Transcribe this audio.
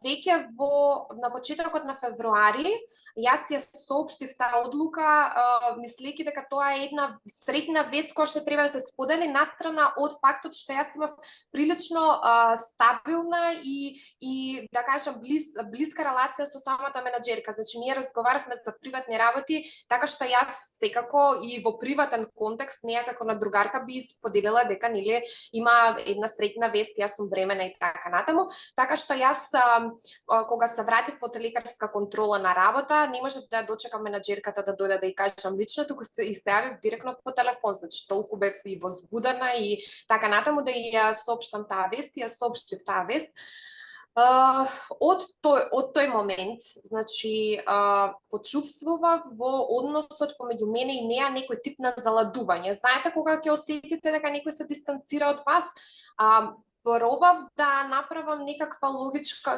Веќе на почетокот на февруари, јас ја соопштив таа одлука, мислејќи дека тоа е една среќна вест која што треба да се сподели, настрана од фактот што јас имав прилично стабилна и да кажам блиска релација со самата менаџерка. Значи ние разговаравме за приватни работи, така што јас секако и во приватен контекст неа како на другарка би споделила дека нели има една среќна вест, јас сум бремена и така натаму. Така што јас кога се вратив од лекарска контрола на работа, не можев да ја дочекам менаџерката да дојде да ја кажам лично, туку се јавив директно по телефон, значи толку бев и возбудена и така натаму да ја соопштам таа вест, и ја соопштив таа вест. Од тој момент, значи, почувствував во односот помеѓу мене и неа некој тип на заладување. Знаете кога ќе осетите дека некој се дистанцира од вас? Пробав да направам некаква